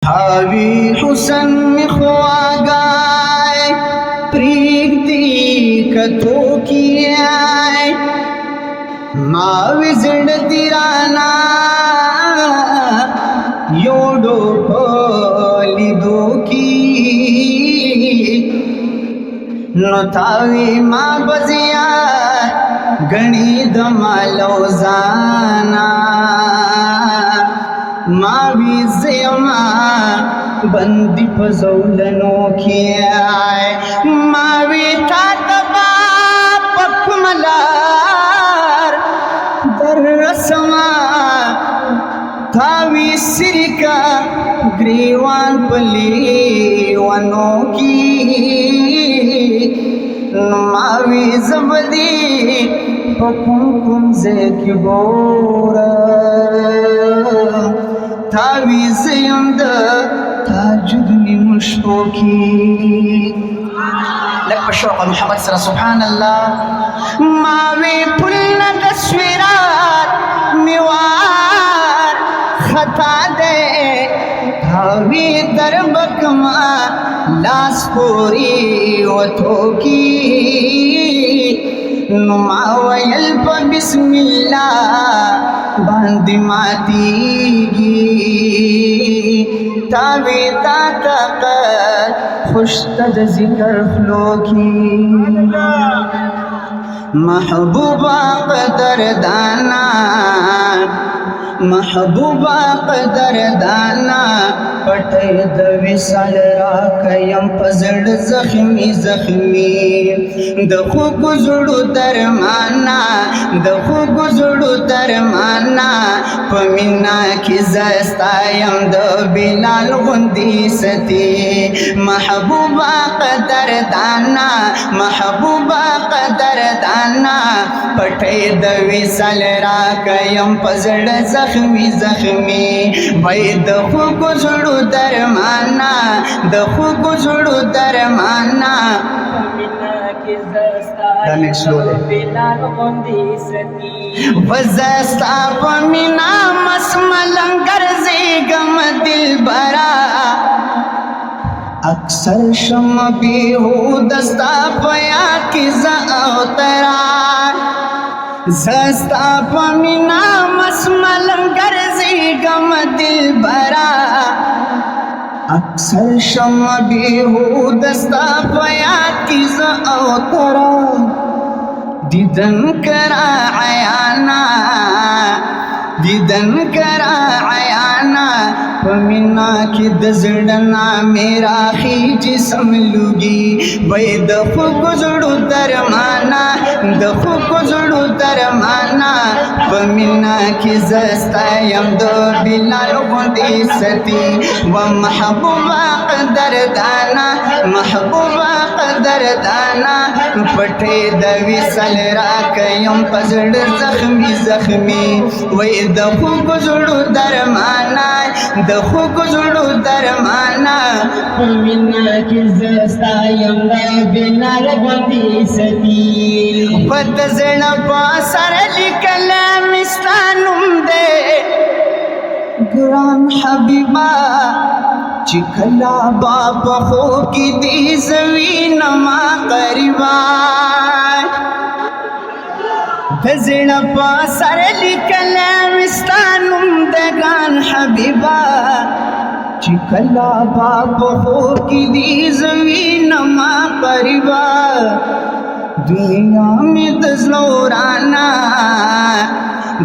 हावी हुसन में ख्वागाय प्रीति कथो कियाय मावी जिंदती राना योडो पली दो की नथावी माँ बजिया गणी दमालो जाना मावी ज़ियमा बंदी पज़ौलनो कियाय मावी तातबा पक्मलार दर रसमा थावी सिरिका ग्रीवान पली वनो की मावी ज़बदी पकुम से की बोरा तावीज़ यंद ताजुदनी मुश्कोकी लग पशोक मोहम्मद सरा सुभान अल्लाह मावे पुल्ल तस्वीरात मिवार खता दे तावी दरबकमा लास्पोरी वथोकी नुमावयल प बिस्मिल्लाह बांदी मातीगी तावे तातक खुशतद जिक्र फ्लोकी महबूबा कदर दाना महबूबा कदर दाना पटे दविसल राकयम पजड़ जख्मी जख्मी दखु गुजुड़ू दरमाना दखु गुजुड़ू दरमाना पमिना की जस्तायम द बिलाल गुंदी सती महबूबा कदर दाना महबूबा कदर दाना पटे दविसल राकयम पजड़ जख्मी जख्मी भाई दखु गुजुड़ू दरमाना दखु गुजुड़ू दरमाना वज़स्ता पमिना मसमलंगर ज़ेगम दिल बरा अक्सर शम बेहूदस्ता पया की ज़अतरा ज़स्ता पमिना मसमलंगर ज़ेगम दिल बरा अक्सर शम बेहूदस्ता पया की ज़अतरा दिदन करा आयाना दिदन करा आयाना पमिना की दजड़ना मेरा ही जिस्म लुगी वै दखु गुजुड़ू दरमाना दखु गुजुड़ू दरमाना पमिना की जस्तायम दो बिलाल गुंदी सती व महबूबा कदर दाना महबूबा कदर दाना पटे दवी सलरा कयम पजड़ जख्मी जख्मी वै दखु गुजुड़ू दरमाना दखु गुजुड़ू दरमाना पमिना की जस्तायम दो बिलाल गुंदी सती पतजण पासर लिकला मिस्तानुम दे ग्राम हबीबा चिखला बाप हो की दी जवीन मा करीबा तजण पासर लिकला मिस्तानुम दे ग्राम हबीबा चिखला बाप हो की दी जवीन मा करीबा दुनिया में दजलोराना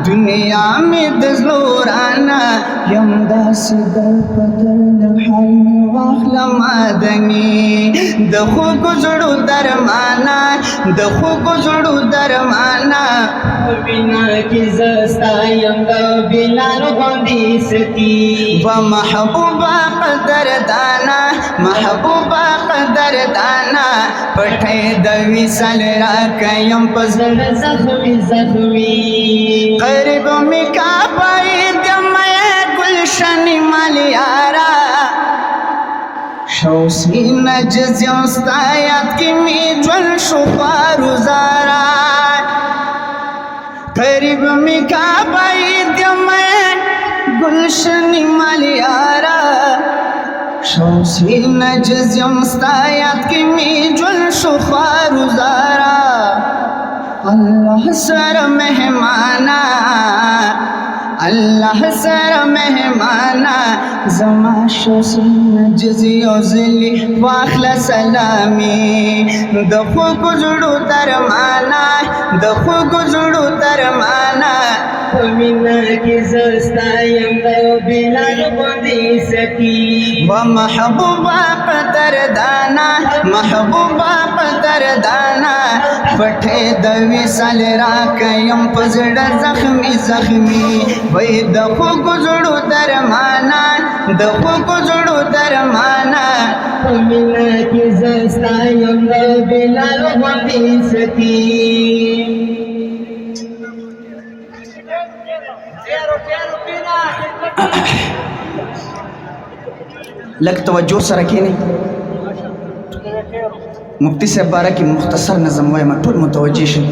दुनिया में दजलोराना यमदा सदर पदर नहाल में वाखला मादनी दखु गुजुड़ू दरमाना दखु गुजुड़ू दरमाना बिना की जस्तायम द बिलाल गुंदी सती व महबूबा कदर दाना महबूबा कदर दाना पठे दवी सलरा कयम पजड़ जख्मी जख्मी करीब में काबाई दमय गुलशन मलियारा शौसी नजस्तायात की मीजल शुफारू जारा करीब में काबाई दमय गुलशन मलियारा شوسی نجزیم ستایت کی می جل شخوار زارا اللہ سر مہمانا اللہ سر مہمانا زما شوسی نجزی اوزلی واخل سلامی دخو گزڑو درمانا دخو گزڑو درمانا ومنا کی زستایم دو بلال غدی سکی ومحبوبا پتر دانا محبوبا پتر دانا پٹھے دوی سال راکیم پزڑ زخمی زخمی وی دخو گزڑو درمانا دخو گزڑو درمانا ومنا کی زستایم دو بلال غدی سکی لگ توجہ سره کینی مفتی صاحب بارہ کی مختصر نظم وایم ټول متوجه شي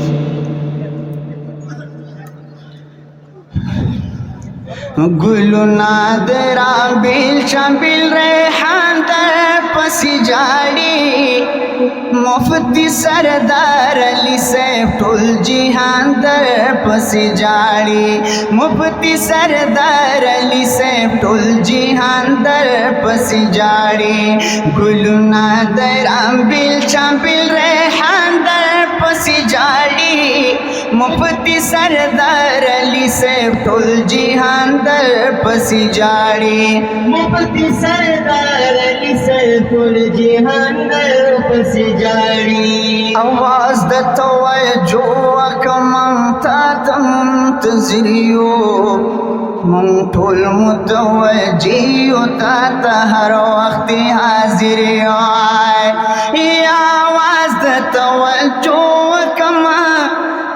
گلونا درا بیل چمبیل ریحان در پسی جاڑی مفتی سردار علی سیف ټول جہان در پسی جاڑی مفتی سردار علی سیف ټول جہان در پسی جاڑی گلونا درا بیل چمبیل ریحان در پسی جاڑی مفتی سردار علی سیف ټول جہان در پسی جاڑی مفتی سردار علی سیف ټول جہان در پسی جاڑی آواز د توجه کمن تا منتظریو من ټول متوجه تا ته هر وخت حاضر یو آواز د توجه کمن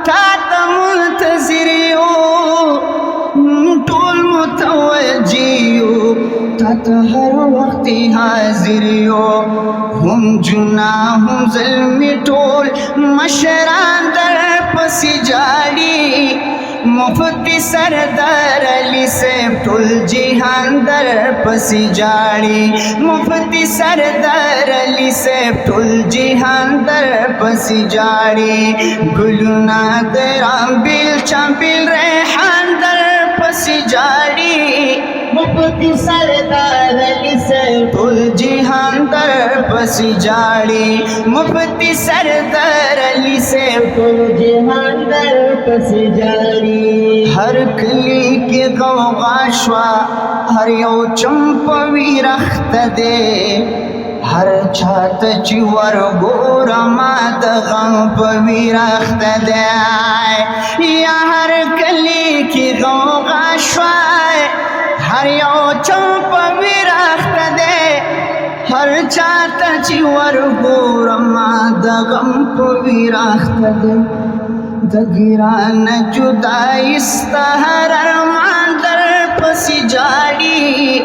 تا ته منتظریو ټول متوجه تا ته هر وخت حاضر یو هم جنا هم ظلمی ټول مشران در پسی جاڑی مفتی سردار علی سیف ټول جہان در پسی جاڑی مفتی سردار علی سیف ټول جہان در پسی جاڑی گلونا درام بیل چمپیل ریحان در پسی جاڑی مفتی سردار علی سیف ټول جہان در پسی جاڑی مفتی سردار علی سیف ټول جہان در پسی جاڑی ہر کلی کی غوغا شوا ہر یو چمپوی رخت دے ہر چات چی ورگور مات غم پوی رخت دے یا ہر کلی کی غوغا شوا ہر یو چمپوی رخت دے ہر چات چی ورگور مات غم پوی رخت دے دگران جدائی ستہر ارمان در پسی جاڑی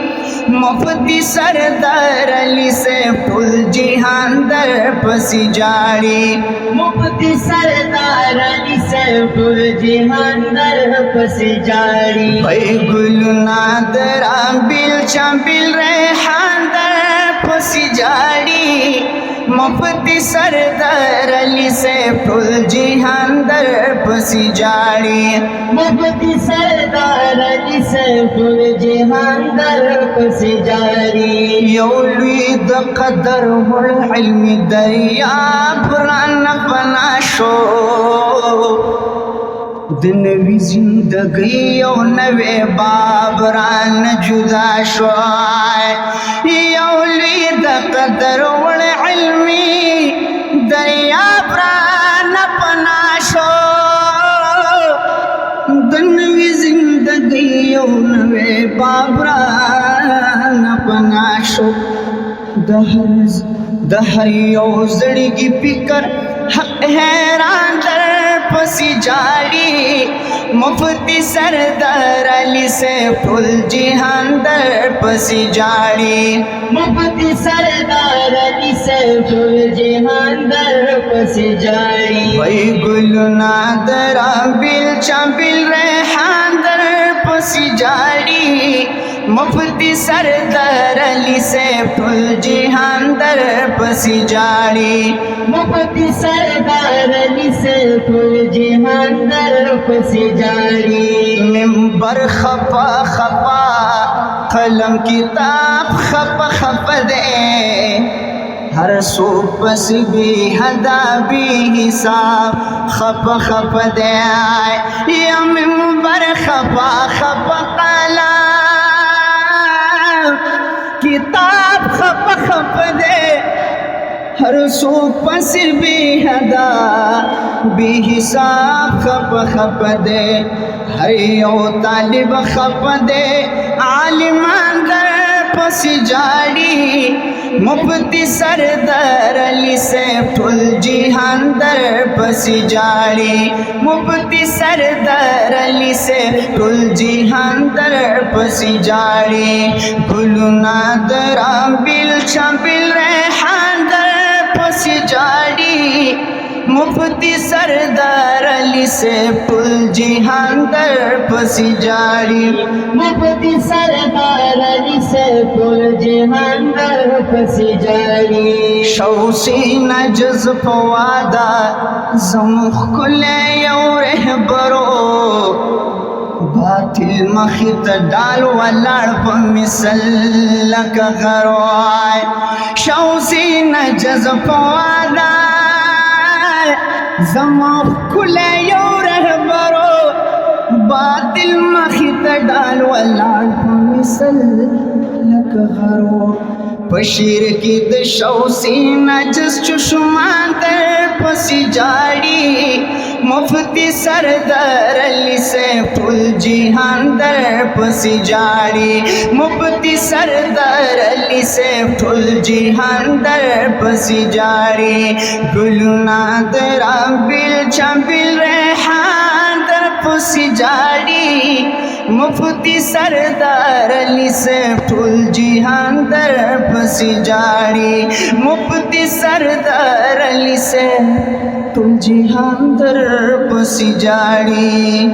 مفتی سردار علی سیف ټول جہان در پسی جاڑی مفتی سردار علی سیف ټول جہان در پسی جاڑی بھئی گلونا درا بیل چمپیل ریحان در پسی جاڑی مفتی سردار علی سیف ټول جہان در پسی جاڑی مفتی سردار علی سیف ټول جہان در پسی جاڑی یو لوی د قدر والعلم دریاب ران پنا شو د نوی زندگی یو نوی باب ران جدا شو یو لوی د قدر والعلم دریاب ران پنا شو د نوی زندگی یو نوی باب ران پنا شو د هر یو زړګي فکر حق حیران در پسی جاڑی مفتی سردار علی سیف ټول جہان در پسی جاڑی مفتی سردار علی سیف ټول جہان در پسی جاڑی وی گلونا درا بیل چمپیل ریحان در پسی جاڑی मुफ्ती सरदार अली सैफुल जहान दर पसी जाड़ी मुफ्ती सरदार अली सैफुल जहान दर पसी जाड़ी मिंबर खपा खपा कलम किताब खप खप दे हर सो पस भी हदा भी हिसाब खप खप दे या मिंबर खपा खप कलम किताब खप खप दे हर सो पस भी हदा भी हिसाब खप खप दे हर यो तालिब खप दे आलिमान दर पस जाड़ी मुफ्ती सरदार अली सैफुल जहान दर पसी जाड़ी मुफ्ती सरदार अली सैफुल जहान दर पसी जाड़ी गुलनादरा बिल छबिल रेहान दर पसी जाड़ी मुफ्ती सरदार अली सैफुल जहान दर पसी जाड़ी मुफ्ती सरदार अली सैफुल जहान दर पसी जाड़ी शौसी नजज फवादा जमुख कुले यौरे बरो बातिल मखित डाल वलाड़ मिसल का गरवाय शौसी नजज फवादा जमुख कुले यौरे बरो बातिल मखित डाल वलाड़ मिसल का गरो बशीर की दशौसी नजस चुशमान दर पसी जाड़ी मुफ्ती सरदार अली सैफुल जहान दर पसी जाड़ी मुफ्ती सरदार अली सैफुल जहान दर पसी जाड़ी गुलनादरा बिल छबिल रेहान दर पसी जाड़ी मुफ्ती सरदार अली सैफुल जहान दर पसी जाड़ी मुफ्ती सरदार अली सैफुल जहान दर पसी जाड़ी।